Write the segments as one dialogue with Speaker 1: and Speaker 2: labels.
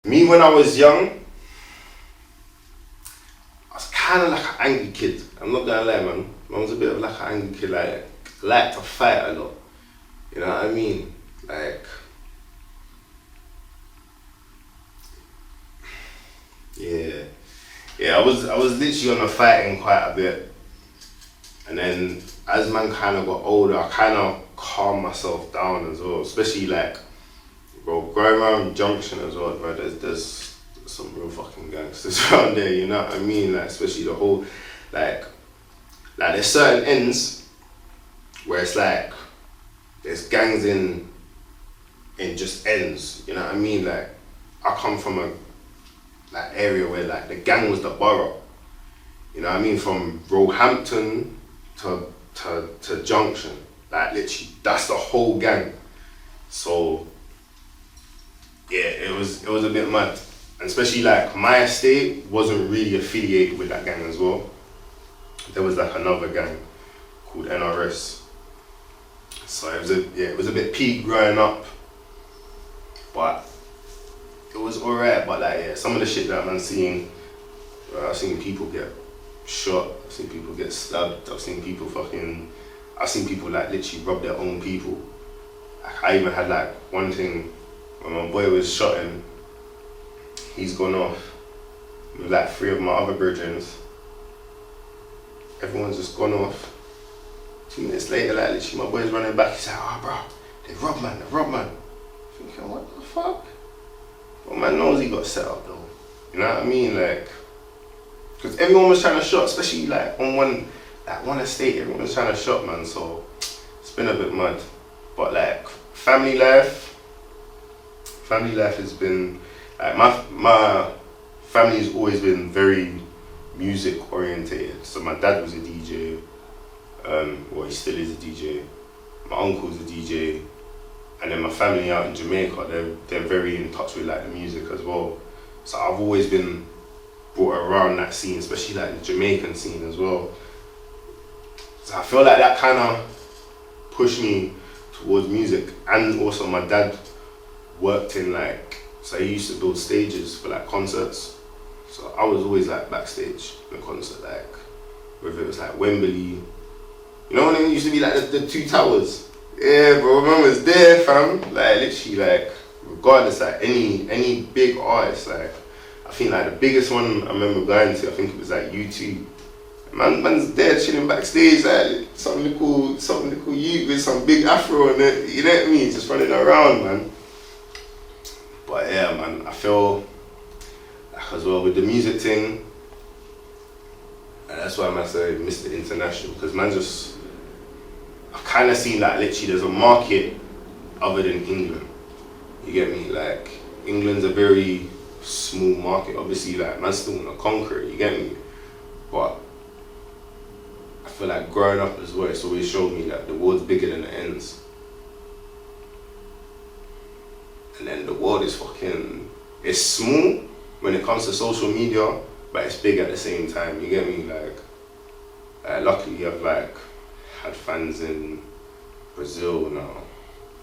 Speaker 1: Me when I was young, I was kind of like an angry kid. I'm not gonna lie, man. I was a bit of like an angry kid, like to fight a lot. You know what I mean? Like, yeah, yeah. I was literally on the fighting quite a bit, and then as man kind of got older, I kind of calmed myself down as well. Especially like, bro, going around Junction as well, bro. There's some real fucking gangsters around there. You know what I mean? Like, especially the whole, like, there's certain ends where it's like there's gangs in just ends. You know what I mean? Like, I come from a like area where like the gang was the borough. You know what I mean? From Roehampton to Junction. Like literally, that's the whole gang. So yeah, it was a bit mad. And especially like my estate wasn't really affiliated with that gang as well. There was like another gang called NRS. So it was a bit peak growing up. But it was alright, but like yeah, some of the shit that I've I've seen people get shot, I've seen people get stabbed, I've seen people like literally rob their own people. Like, I even had like one thing when my boy was shotting, he's gone off with like 3 of my other brethren. Everyone's just gone off. 2 minutes later, like literally my boy's running back, he's like, oh bro, they robbed man. Thinking, what the fuck? Well, man knows he got set up though. You know what I mean? Like, because everyone was trying to shot, especially like on one estate, everyone was trying to shot, man. So it's been a bit mad. But like family life has been like my family's always been very music orientated. So my dad was a DJ. Well, he still is a DJ. My uncle's a DJ. And then my family out in Jamaica, they're very in touch with like the music as well. So I've always been brought around that scene, especially like the Jamaican scene as well. So I feel like that kind of pushed me towards music. And also my dad worked in like, so he used to build stages for like concerts. So I was always like backstage in a concert, like whether it was like Wembley. You know when it used to be like the 2 towers? Yeah, bro, my mum was there, fam. Like, literally, like, regardless, like, any big artist, like, I think, like, the biggest one I remember going to, I think it was, like, U2. Man's there chilling backstage, like, some little youth with some big afro on it, you know what I mean? Just running around, man. But, yeah, man, I feel, like, as well, with the music thing, and that's why I say Mr. International, because man just, I've kind of seen like literally there's a market other than England. You get me? Like England's a very small market. Obviously, like man's still gonna conquer it. You get me? But I feel like growing up as well, it's always showed me that the world's bigger than it ends. And then the world is it's small when it comes to social media, but it's big at the same time. You get me? Like luckily I've like had fans in Brazil now,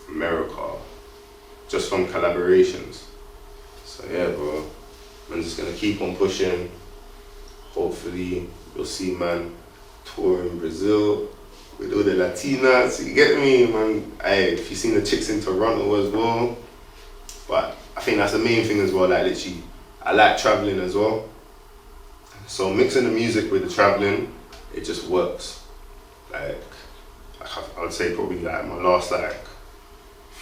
Speaker 1: America, just from collaborations. So yeah, bro, I'm just gonna keep on pushing. Hopefully, you'll see man tour in Brazil with all the Latinas. You get me, man? Hey, if you've seen the chicks in Toronto as well, but I think that's the main thing as well. Like literally, I like traveling as well. So mixing the music with the traveling, it just works. Like I would say probably like my last like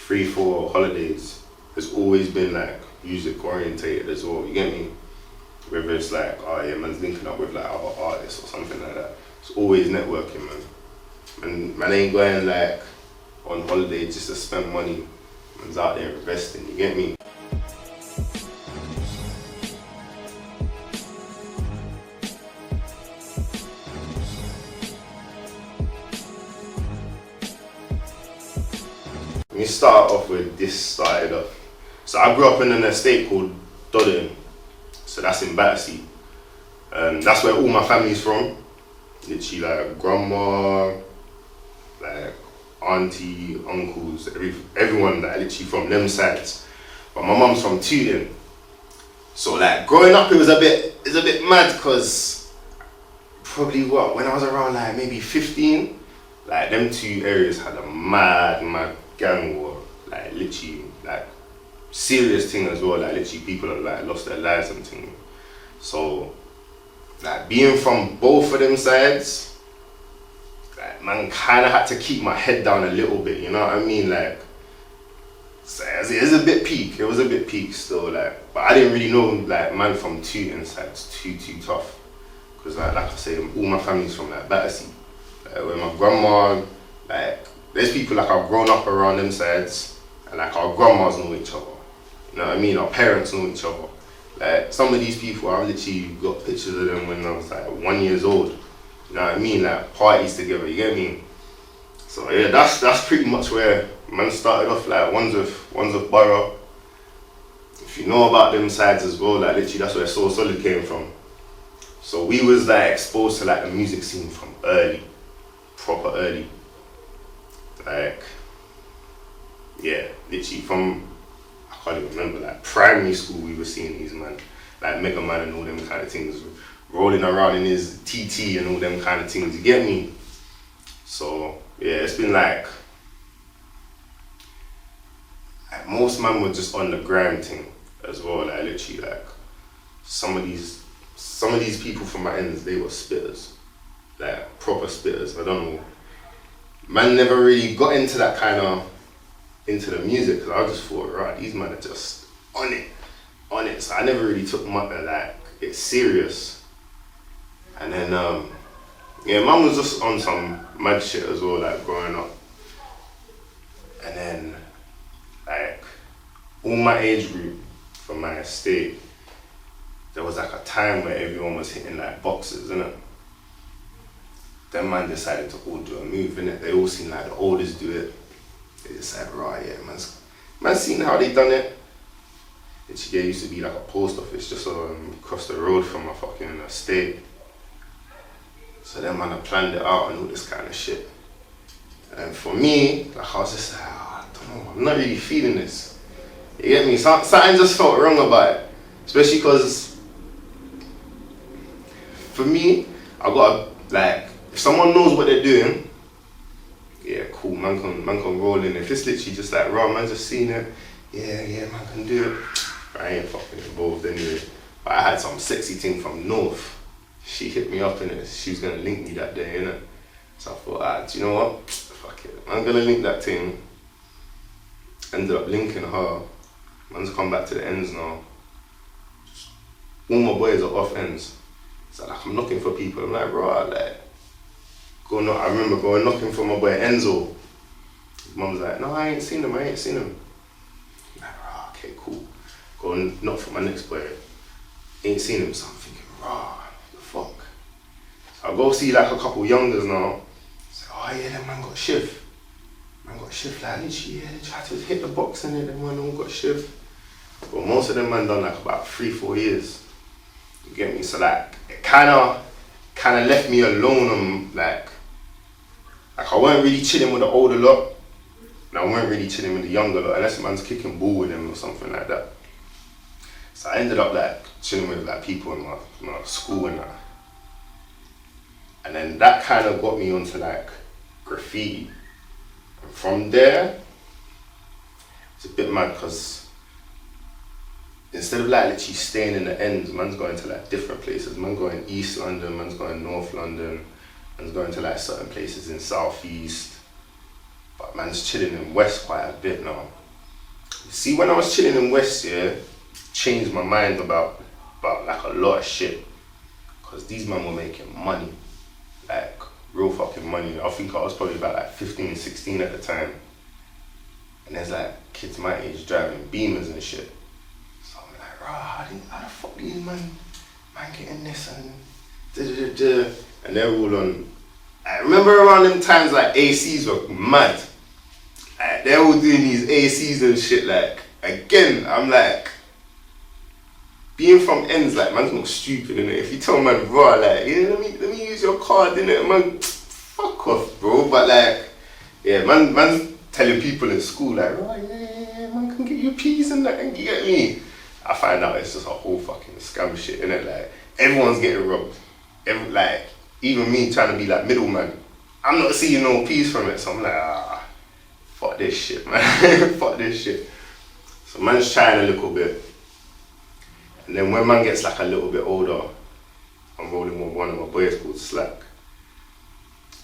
Speaker 1: 3-4 holidays has always been like music orientated as well, you get me? Whether it's like, oh yeah, man's linking up with like other artists or something like that. It's always networking, man. And man ain't going like on holiday just to spend money. Man's out there investing, you get me? Let me start off with this started off. So I grew up in an estate called Dodden. So that's in Battersea. That's where all my family's from. Literally like grandma, like auntie, uncles, everyone that literally from them sides. But my mum's from Tooting. So like growing up, it's a bit mad because probably when I was around like maybe 15, like them two areas had a mad gang war, like literally like serious thing as well, like literally people have like lost their lives and thing. So like being from both of them sides, like man kind of had to keep my head down a little bit, you know what I mean? Like so it was a bit peak still, like, but I didn't really know like man from two insides too tough, because like I say, all my family's from like Battersea, like, where my grandma, like there's people like I've grown up around them sides, and like our grandmas know each other, you know what I mean? Our parents know each other. Like some of these people, I've literally got pictures of them when I was like 1 year old. You know what I mean? Like parties together, you get me? So yeah, that's pretty much where man started off. Like one's with Borough. If you know about them sides as well, like literally that's where So Solid came from. So we was like exposed to like the music scene from early, proper early. Like yeah, literally from I can't even remember, like primary school we were seeing these man, like Mega Man and all them kind of things, rolling around in his TT and all them kind of things, you get me? So yeah, it's been like most man were just on the grind thing as well, like literally like some of these people from my ends, they were spitters, like proper spitters. I don't know, man never really got into that kind of into the music, because I just thought, right, these men are just on it. So I never really took much like it serious. And then yeah, mum was just on some mad shit as well, like growing up. And then like all my age group from my estate, there was like a time where everyone was hitting like boxes, innit? Then man decided to all do a move, innit? They all seen like the oldest do it. They decided, right, yeah, man's seen how they done it. There used to be like a post office just across the road from my fucking estate. So then man, I planned it out and all this kind of shit. And for me, like I was just like, I don't know, I'm not really feeling this. You get me? Something just felt wrong about it. Especially because, for me, I gotta, like, if someone knows what they're doing, yeah, cool, man can roll in. If it's literally just like, raw, man just seen it, yeah, man can do it. I ain't fucking involved anyway. But I had some sexy thing from North. She hit me up in it. She was gonna link me that day, innit? So I thought, do you know what? Fuck it. I'm gonna link that thing. Ended up linking her. Man's come back to the ends now. All my boys are off ends. So like I'm knocking for people. I'm like, bro, like, I remember going knocking for my boy Enzo. His mum's like, no, I ain't seen him. I'm like, okay, cool. Go and knock for my next boy. Ain't seen him, so I'm thinking, what the fuck? So I go see like a couple youngers now. Say, oh yeah, that man got shift. Like literally, yeah, they tried to hit the box and them man all got shift. But most of them man done like about 3-4 years. You get me? So like, it kinda left me alone on like I weren't really chilling with the older lot, and I weren't really chilling with the younger lot, unless the man's kicking ball with them or something like that. So I ended up like chilling with like people in my school and that. And then that kind of got me onto like graffiti. And from there, it's a bit mad because instead of like literally staying in the ends, man's going to like different places. Man's going East London, man's going North London, man's going to like certain places in South East. But man's chilling in West quite a bit now. See, when I was chilling in West, yeah, changed my mind about like a lot of shit. Cause these men were making money, like real fucking money. I think I was probably about like 15, 16 at the time. And there's like kids my age driving Beamers and shit. So I'm like, how the fuck these man getting this and da-da-da-da. And they're all on, I remember around them times like ACs were mad. Like, they're all doing these ACs and shit, like, again, I'm like, being from ends, like, man's not stupid, innit? If you tell man, bro, like, yeah, let me use your card, innit? Man, fuck off, bro. But like, yeah, man's telling people in school, like, right, yeah, man can get you peas and that, and you get me? I find out it's just a whole fucking scam shit, innit? Like, everyone's getting robbed. Like, even me trying to be like middleman, I'm not seeing no peace from it, so I'm like, fuck this shit, man. Fuck this shit. So man's trying a little bit. And then when man gets like a little bit older, I'm rolling with one of my boys called Slack.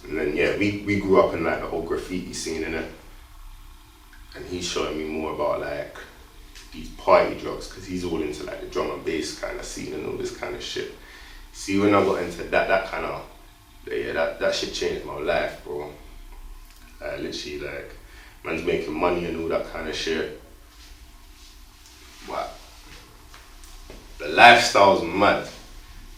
Speaker 1: And then yeah, we grew up in like the whole graffiti scene, innit? And he's showing me more about like these party drugs, because he's all into like the drum and bass kind of scene and all this kind of shit. See, when I got into that kind of, yeah, that shit changed my life, bro. Literally, like, man's making money and all that kind of shit. But the lifestyle's mad.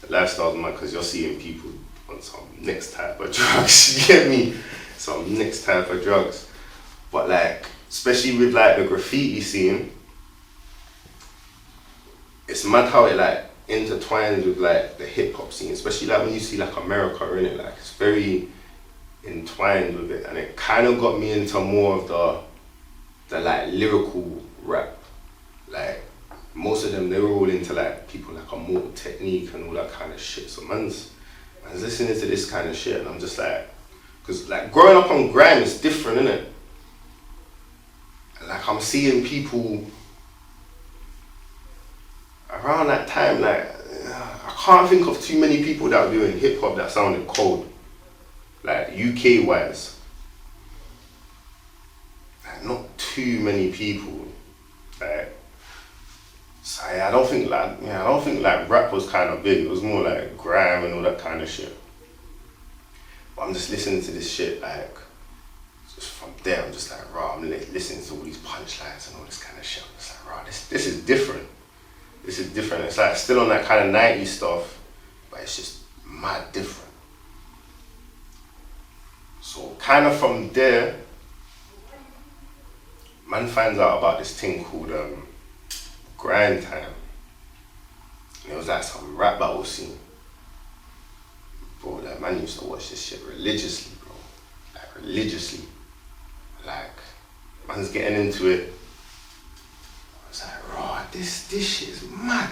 Speaker 1: The lifestyle's mad because you're seeing people on some next type of drugs, you get me? Some next type of drugs. But like, especially with like the graffiti scene, it's mad how it like intertwines with like the hip hop scene, especially like when you see like America, innit? Like, it's very entwined with it, and it kind of got me into more of the like lyrical rap. Like, most of them, they were all into like people like Immortal Technique and all that kind of shit. So man's listening to this kind of shit, and I'm just like, because like growing up on grime is different, innit? And like, I'm seeing people around that time, like, I can't think of too many people that were doing hip hop that sounded cold, like UK wise. Like, not too many people. Like, so yeah, I don't think like rap was kind of big. It was more like grime and all that kind of shit. But I'm just listening to this shit, like, just from there, I'm just like, raw, I'm listening to all these punchlines and all this kind of shit. I'm just like, raw, this is different. This is different. It's like still on that kind of 90s stuff, but it's just mad different. So kind of from there, man finds out about this thing called Grind Time. And it was like some rap battle scene. Bro, that man used to watch this shit religiously, bro. Like, religiously. Like, man's getting into it. I was like, raw, this shit is mad.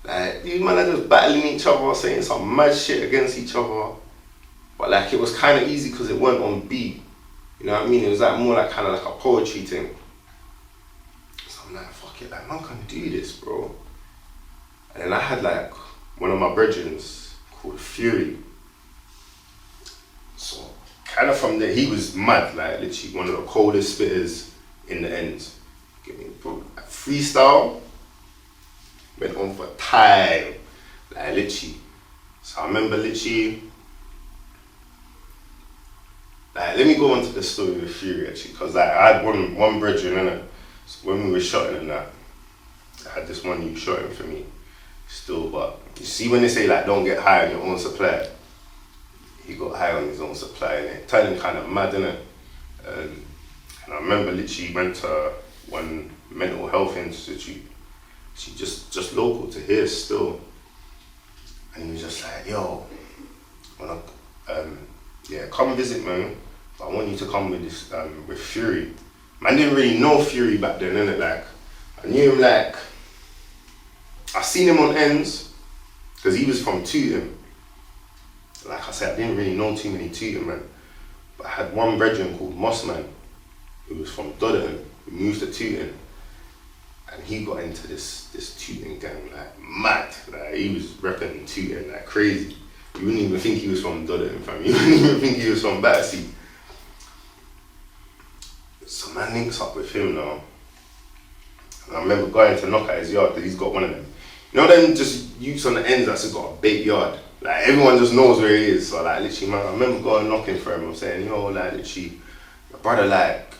Speaker 1: Like, these men are just battling each other, saying some mad shit against each other. But like, it was kind of easy because it weren't on beat. You know what I mean? It was like more like kind of like a poetry thing. So I'm like, fuck it, like, man can do this, bro. And then I had like one of my brethrens called Fury. So kind of from there, he was mad, like literally one of the coldest spitters in the ends. Get me, bro. Like, freestyle went on for time, like literally. So I remember literally, like, let me go on to the story with Fury actually, because like I had one brethren in it. So when we were shotting and that, I had this one you shotting for me still. But you see, when they say like don't get high on your own supply, he got high on his own supply and it turned him kind of mad, innit? And I remember literally went to one mental health institute, she just local to here still, and he was just like, yo, come visit, man. But I want you to come with this with Fury. Man didn't really know Fury back then, innit? Like, I knew him, like, I seen him on ends because he was from Tooting. Like I said, I didn't really know too many Tooting, man. But I had one brethren called Mossman who was from Dodderton, who moved to Tooting. And he got into this Tooting gang, like, mad. Like, he was repping Tooting like crazy. You wouldn't even think he was from Dodderton, fam. You wouldn't even think he was from Battersea. So man links up with him now. And I remember going to knock at his yard because he's got one of them. You know them just youths on the ends that's just got a big yard. Like, everyone just knows where he is. So like, literally, man, I remember going knocking for him. I'm saying, yo, like, literally, your brother, like,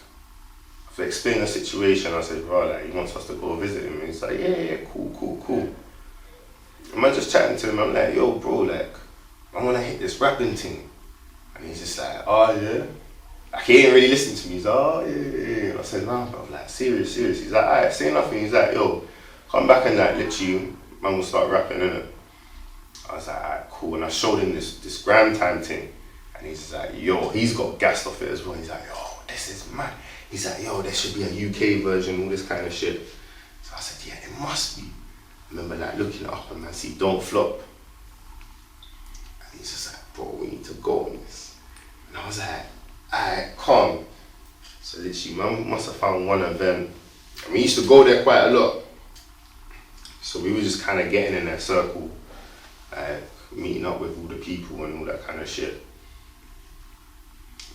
Speaker 1: to explain the situation, I said, bro, like, he wants us to go visit him. And he's like, yeah, cool. And man just chatting to him, I'm like, yo, bro, like, I want to hit this rapping thing. And he's just like, oh, yeah? Like, he ain't really listening to me. He's like, oh, yeah. And I said, nah, bro, like, serious. He's like, alright, say nothing. He's like, yo, come back and, like, literally, man will start rapping, innit? I was like, alright, cool. And I showed him this Gram Time thing. And he's like, yo, he's got gassed off it as well. He's like, yo, this is mad. He's like, yo, there should be a UK version, all this kind of shit. So I said, yeah, it must be. I remember like looking it up and man see Don't Flop. And he's just like, bro, we need to go on this. And I was like, alright, calm. So literally, man must have found one of them. And we used to go there quite a lot. So we were just kind of getting in their circle, like meeting up with all the people and all that kind of shit.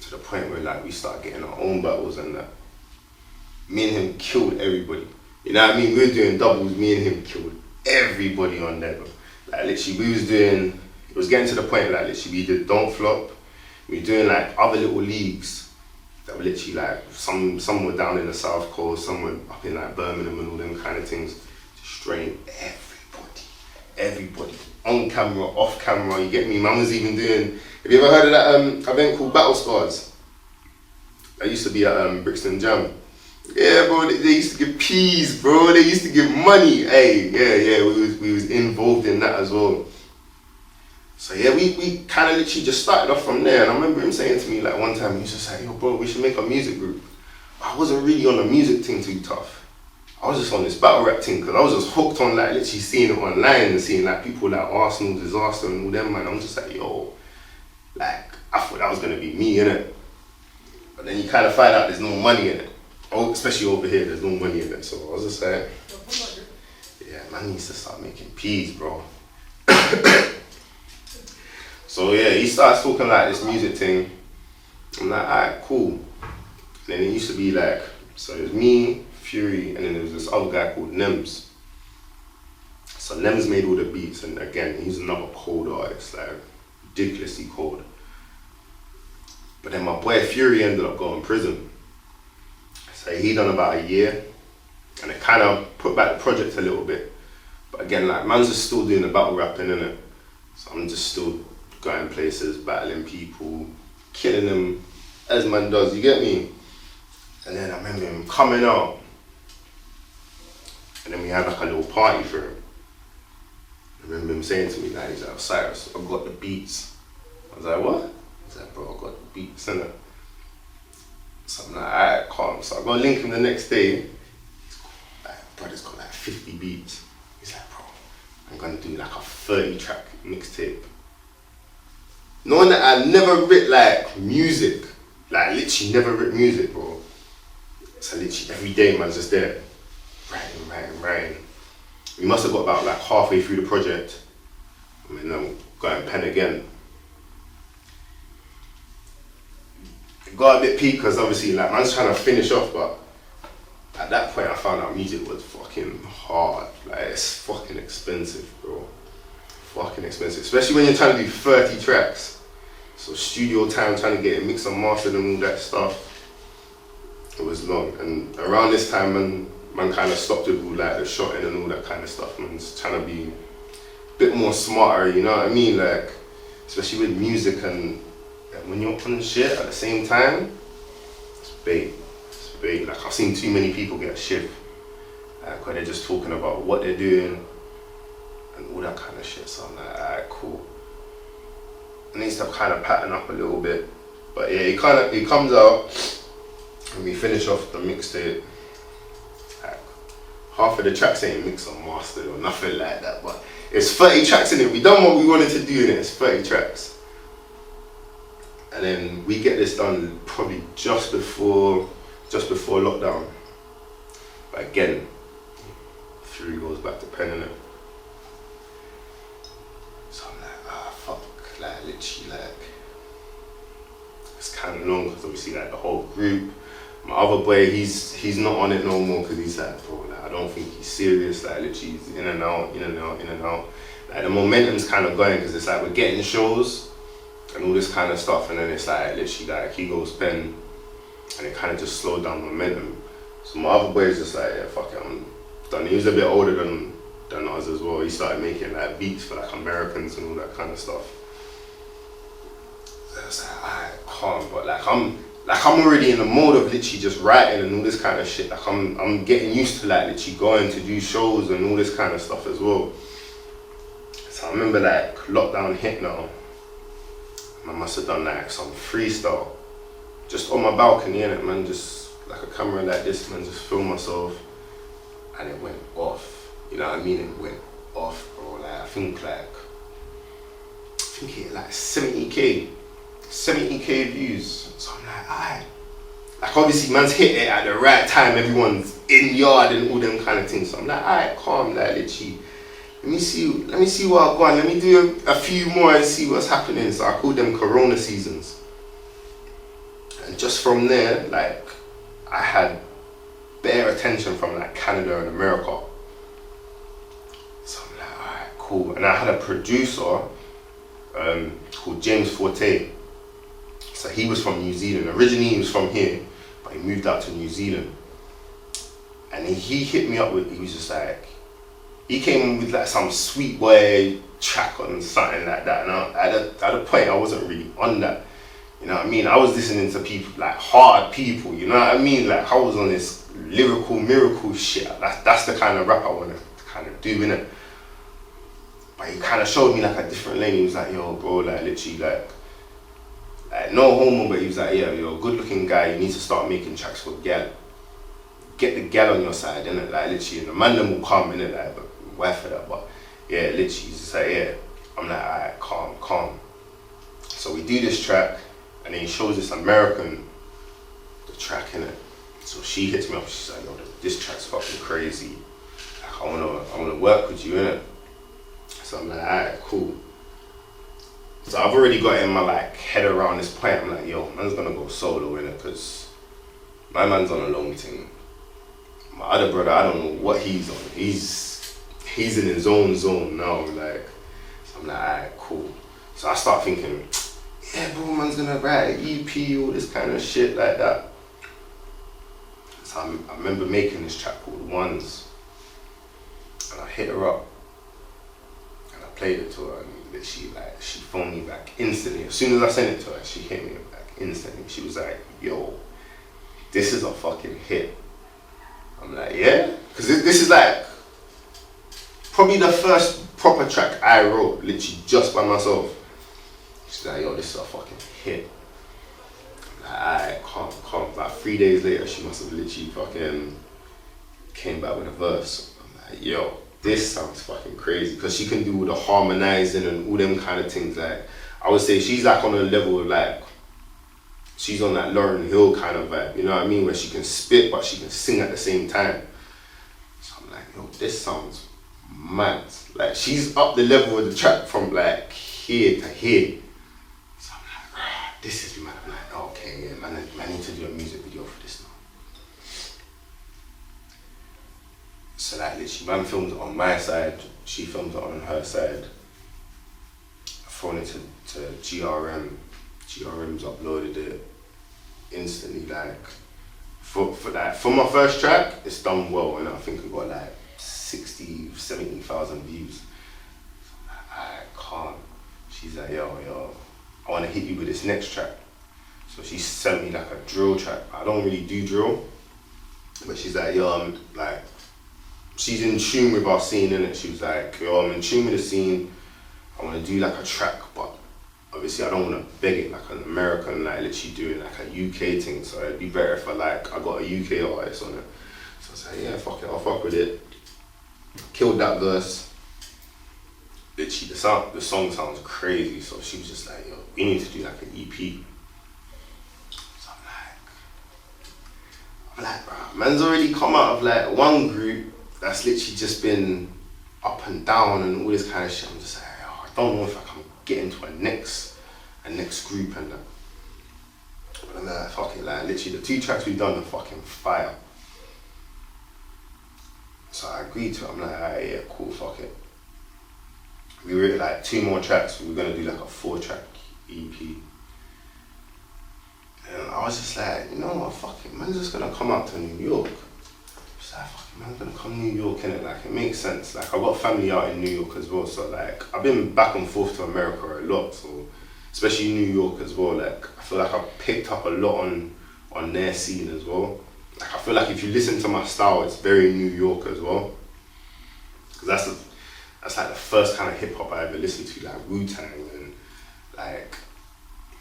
Speaker 1: To the point where like we started getting our own battles and that. Me and him killed everybody. You know what I mean? We were doing doubles, me and him killed everybody on there, bro. Like literally we was doing, it was getting to the point like literally we did Don't Flop. We were doing like other little leagues that were literally like, some were down in the South Coast, some were up in like Birmingham and all them kind of things. Just straight everybody. On camera, off camera, you get me? Man was even doing, have you ever heard of that event called Battle Scars? That used to be at Brixton Jam. Yeah, bro, they used to give peas, bro. They used to give money. Hey, yeah, we was involved in that as well. So yeah, we kind of literally just started off from there. And I remember him saying to me like one time, he was just like, yo, bro, we should make a music group. I wasn't really on the music thing too tough. I was just on this battle rap thing because I was just hooked on like literally seeing it online and seeing like people like Arsenal Disaster and all them, man. I'm just like, yo, like I thought that was gonna be me, innit? But then you kind of find out there's no money in it. Oh, especially over here, there's no money in it. So I was just like, yeah, man needs to start making peas, bro. So yeah, he starts talking like this music thing. I'm like, alright, cool. And then it used to be like, so it was me, Fury, and then there was this other guy called Nems. So Nems made all the beats, and again, he's another cold artist, like ridiculously cold. But then my boy Fury ended up going to prison. So he done about a year, and it kind of put back the project a little bit. But again, like man's just still doing the battle rapping, innit? So I'm just still going places, battling people, killing them as man does, you get me? And then I remember him coming out, and then we had like a little party for him. I remember him saying to me, like, he's like, Cyrus, I got the beats. I was like, what? He's like, bro, I got the beats, innit? So I'm like, alright, calm. So I go link him the next day. He's got, like, brother's got like 50 beats. He's like, bro, I'm gonna do like a 30 track mixtape. Knowing that I never writ like music, like literally never writ music, bro. So literally every day man's just there, writing. We must have got about like halfway through the project, and then I'm going pen again. It got a bit peak because obviously like man's trying to finish off, but at that point I found out music was fucking hard. Like it's fucking expensive, bro. Fucking expensive, especially when you're trying to do 30 tracks. So studio time, trying to get it mixed and mastered and all that stuff, it was long. And around this time, man kind of stopped with all like the shotting and all that kind of stuff. Man's trying to be a bit more smarter, you know what I mean? Like, especially with music and when you're on shit at the same time, it's bait. Like I've seen too many people get a shift, like where they're just talking about what they're doing and all that kind of shit. So I'm like, alright, cool. It needs to kind of pattern up a little bit, but yeah, it comes out and we finish off the mixtape. Like, half of the tracks ain't mixed or mastered or nothing like that, but it's 30 tracks in it. We done what we wanted to do in it. It's 30 tracks, and then we get this done probably just before lockdown. But again, Fury goes back to penning it. Like literally, like it's kind of long because obviously like the whole group. My other boy, he's not on it no more because he's like, bro, like I don't think he's serious. Like literally, he's in and out. Like the momentum's kind of going because it's like we're getting shows and all this kind of stuff, and then it's like literally like he goes pen, and it kind of just slowed down momentum. So my other boy is just like, yeah, fuck it, I'm done. He was a bit older than us as well. He started making like beats for like Americans and all that kind of stuff. I was like, alright, calm, but like I'm already in the mode of literally just writing and all this kind of shit. Like I'm getting used to like literally going to do shows and all this kind of stuff as well. So I remember like lockdown hit now. I must have done like some freestyle, just on my balcony, innit, man, just like a camera like this, man, just film myself, and it went off. You know what I mean? It went off, bro. Like I think it hit like 70k views. So I'm like, alright. Like obviously man's hit it at the right time, everyone's in yard and all them kind of things. So I'm like, alright, calm, like literally. Let me see what I've got. Let me do a few more and see what's happening. So I called them Corona seasons. And just from there, like I had bare attention from like Canada and America. So I'm like, alright, cool. And I had a producer called James Forte. So he was from New Zealand. Originally he was from here, but he moved out to New Zealand. And he hit me up with, he was just like, he came with like some sweet boy track on something like that. And at a point I wasn't really on that. You know what I mean? I was listening to people, like hard people, you know what I mean? Like I was on this lyrical miracle shit. That's the kind of rap I want to kind of do, innit? But he kind of showed me like a different lane. He was like, yo bro, like literally like no homo, but he was like, yeah, you're a good looking guy, you need to start making tracks for gal. Get the gal on your side, innit? Like literally, and the man them will come, innit? Like, but why for that? But yeah, literally, he's just like, yeah. I'm like, alright, calm. So we do this track, and then he shows this American the track, innit? So she hits me up, she's like, yo, this track's fucking crazy. Like, I wanna work with you, innit? So I'm like, alright, cool. So I've already got in my like head around this point. I'm like, yo, man's gonna go solo, innit? Cause my man's on a long thing. My other brother, I don't know what he's on. He's in his own zone now, like. So I'm like, alright, cool. So I start thinking, yeah, bro, man's gonna write an EP, all this kind of shit like that. So I remember making this track called Ones, and I hit her up, and I played it to her, and she phoned me back instantly. As soon as I sent it to her, she hit me back instantly. She was like, yo, this is a fucking hit. I'm like, yeah? Because this is like probably the first proper track I wrote, literally just by myself. She's like, yo, this is a fucking hit. I'm like, alright, calm. About 3 days later, she must have literally fucking came back with a verse. I'm like, yo, this sounds fucking crazy. Because she can do all the harmonizing and all them kind of things. Like, I would say she's like on a level of like, she's on that Lauryn Hill kind of vibe, you know what I mean? Where she can spit, but she can sing at the same time. So I'm like, yo, this sounds mad. Like, she's up the level of the track from like here to here. So I'm like, this is mad. I'm like, okay, yeah, man, I need to do a music video for this now. So like, literally, man filmed it on my side, she filmed it on her side. I phoned it to GRM. GRM's uploaded it instantly. Like for my first track, it's done well, and I think we got like 70,000 views. So I'm like, alright, calm. She's like, yo, I want to hit you with this next track. So she sent me like a drill track. I don't really do drill, but she's like, yo, I'm like, she's in tune with our scene, innit? She was like, yo, I'm in tune with the scene. I want to do like a track, but obviously I don't want to beg it like an American, like literally doing like a UK thing. So it'd be better if I got a UK artist on it. So I was like, yeah, fuck it, I'll fuck with it. Killed that verse. Literally the song sounds crazy. So she was just like, yo, we need to do like an EP. So I'm like, bro, man's already come out of like one group that's literally just been up and down and all this kind of shit. I'm just like, yo, I don't know if I can get into a next group and that. But I'm like, fuck it, like literally the 2 tracks we've done are fucking fire. So I agreed to it. I'm like, alright, yeah, cool, fuck it. We wrote like 2 more tracks. We were gonna do like a 4-track EP. And I was just like, you know what, fuck it, man's just gonna come out to New York. Just like, fuck it, man's gonna come to New York, innit? Like, it makes sense. Like, I've got family out in New York as well, so like, I've been back and forth to America a lot, so especially New York as well. Like, I feel like I've picked up a lot on their scene as well. Like, I feel like if you listen to my style, it's very New York as well. Because that's like the first kind of hip hop I ever listened to, like Wu-Tang and like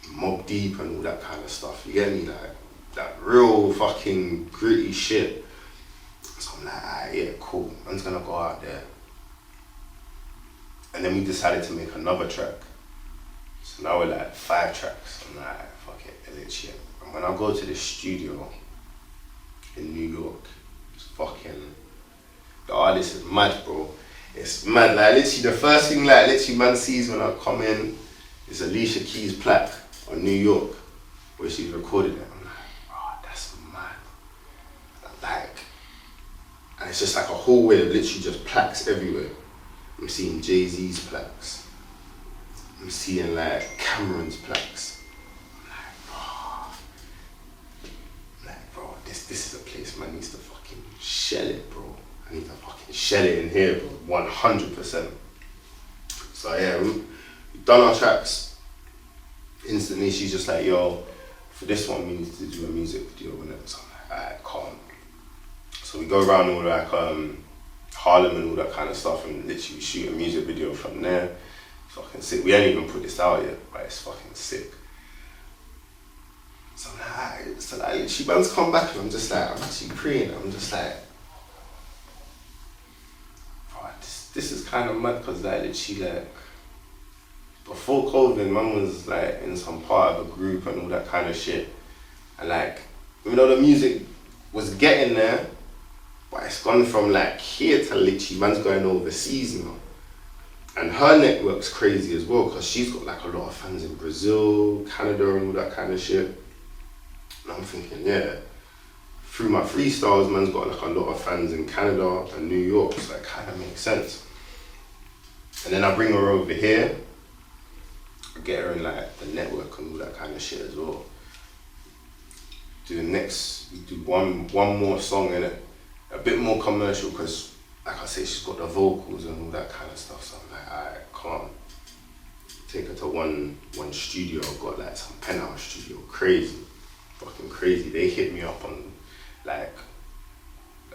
Speaker 1: Mobb Deep and all that kind of stuff. You get me? Like that real fucking gritty shit. So I'm I'm like, alright, yeah, cool. Man's gonna go out there. And then we decided to make another track. So now we're like 5 tracks. I'm like, fuck it, literally. And when I go to the studio in New York, it's fucking, the artist is mad, bro. It's mad. Like literally the first thing like literally man sees when I come in is Alicia Keys' plaque on New York where she's recorded it. I'm like, oh, that's mad. Like, and it's just like a hallway of literally just plaques everywhere. I'm seeing Jay-Z's plaques. I'm seeing like Cameron's plaques. I'm like, bro, this is a place man needs to fucking shell it, bro. I need to fucking shell it in here, bro, 100%. So yeah, we've done our tracks. Instantly, she's just like, yo, for this one we need to do a music video with it. So I'm like, alright, calm. So we go around all like Harlem and all that kind of stuff and literally shoot a music video from there. Fucking sick. We ain't even put this out yet, but it's fucking sick. So I'm like, alright. So like, she man's come back and I'm just like, I'm actually praying. I'm just like, bro, this is kind of mad because like literally like, before COVID, man was like in some part of a group and all that kind of shit. And like, even though the music was getting there, but it's gone from like here to literally man's going overseas now. And her network's crazy as well because she's got like a lot of fans in Brazil, Canada and all that kind of shit. And I'm thinking, yeah, through my freestyles, man's got like a lot of fans in Canada and New York, so that kind of makes sense. And then I bring her over here, I get her in like the network and all that kind of shit as well. We do one more song in it, a bit more commercial because, like I say, she's got the vocals and all that kind of stuff. So I'm like, alright, calm. Take her to one studio. I've got like some penthouse studio, crazy, fucking crazy. They hit me up on like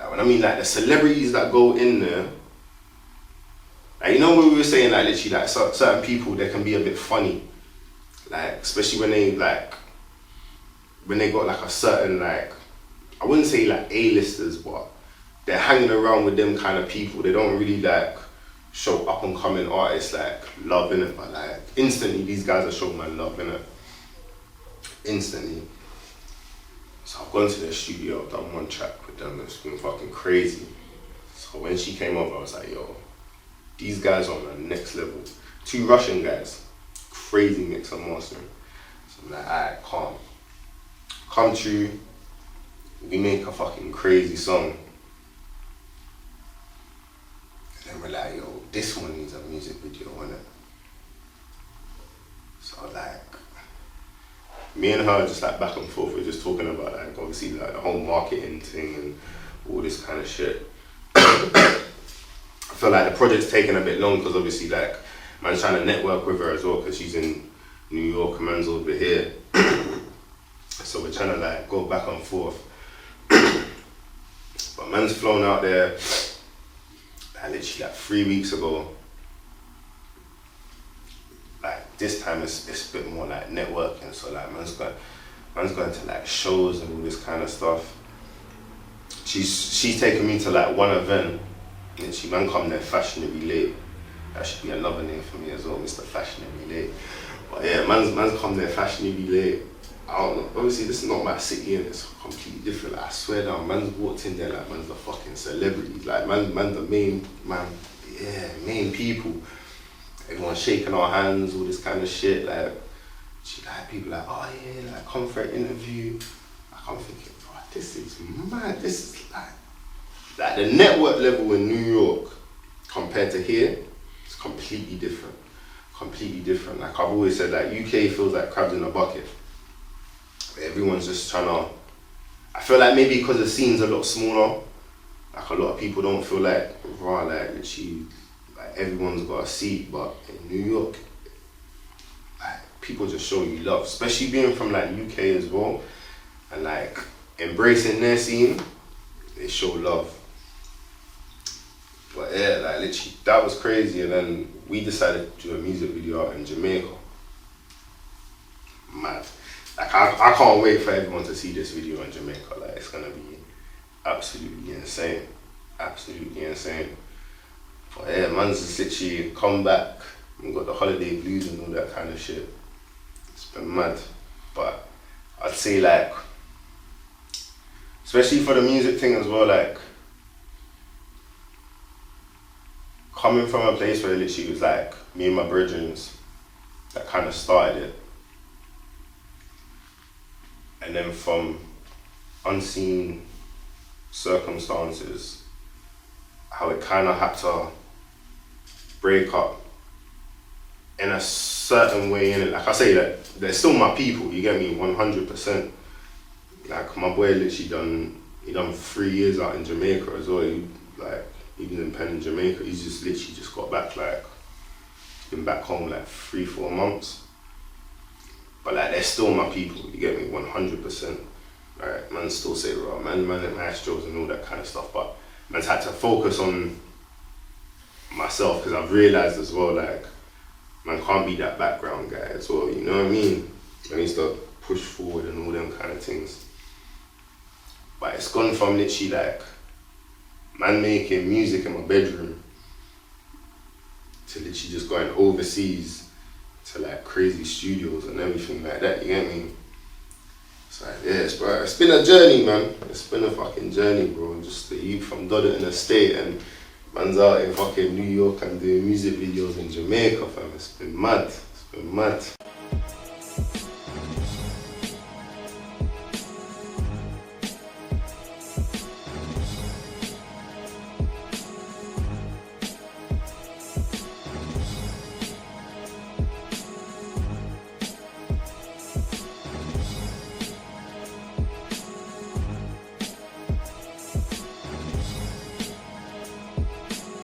Speaker 1: when I mean like the celebrities that go in there. Like, you know when we were saying like literally like certain people, they can be a bit funny, like especially when they got like a certain like, I wouldn't say like A-listers, but they're hanging around with them kind of people. They don't really like show up and coming artists like love in it, but like instantly these guys are showing my love in it. Instantly. So I've gone to their studio, I've done one track with them, it's been fucking crazy. So when she came over, I was like, yo, these guys are on the next level. 2 Russian guys, crazy mix and mastering. So I'm like, alright, calm. Come true, we make a fucking crazy song. And then we're like, yo, this one needs a music video, innit? So like, me and her just like back and forth, we're just talking about like obviously like the whole marketing thing and all this kind of shit. I feel like the project's taking a bit long because obviously like man's trying to network with her as well because she's in New York and man's over here. So we're trying to like go back and forth. But man's flown out there like literally like 3 weeks ago. Like this time it's a bit more like networking, so like man's going to like shows and all this kind of stuff. She's taken me to like one event and she man come there fashionably late. That should be another name for me as well, Mr. Fashionably Late. But yeah, man's come there fashionably late. I don't know, obviously this is not my city and it's completely different. Like, I swear down, man's walked in there like man's the fucking celebrity. Like man the main people. Everyone's shaking our hands, all this kind of shit. Like people like, oh yeah, like come for an interview. Like I'm thinking, bro, this is mad. This is like the network level in New York compared to here, it's completely different. Completely different. Like I've always said, like UK feels like crabs in a bucket. Everyone's just trying to, I feel like maybe because the scene's a lot smaller, like a lot of people don't feel like, raw, like literally, like everyone's got a seat, but in New York, like people just show you love, especially being from like UK as well, and like embracing their scene, they show love. But yeah, like literally, that was crazy, and then we decided to do a music video out in Jamaica. Mad. Like I can't wait for everyone to see this video in Jamaica. Like it's gonna be absolutely insane. absolutely insane. But yeah, man's just literally come back and got the holiday blues and all that kind of shit. It's been mad. But I'd say like, especially for the music thing as well, like coming from a place where literally was like me and my brethren that kind of started it. And then from unseen circumstances, how it kind of had to break up in a certain way, innit? Like I say, that they're still my people, you get me, 100%. Like my boy literally done 3 years out in Jamaica as well. He was in Penn in Jamaica. He's just literally just got back, like been back home like 3-4 months. But like they're still my people, you get me, 100%. Right, man still say raw, man at maestros and all that kind of stuff, but man's had to focus on myself because I've realised as well, like, man can't be that background guy as well, you know what I mean? I needs to push forward and all them kind of things. But it's gone from literally like, man making music in my bedroom to literally just going overseas to like crazy studios and everything like that, you get me? It's like, yeah, it's been a journey, man. It's been a fucking journey, bro. Just the youth from Dodderton Estate and man's out in fucking New York and doing music videos in Jamaica, fam. It's been mad. It's been mad.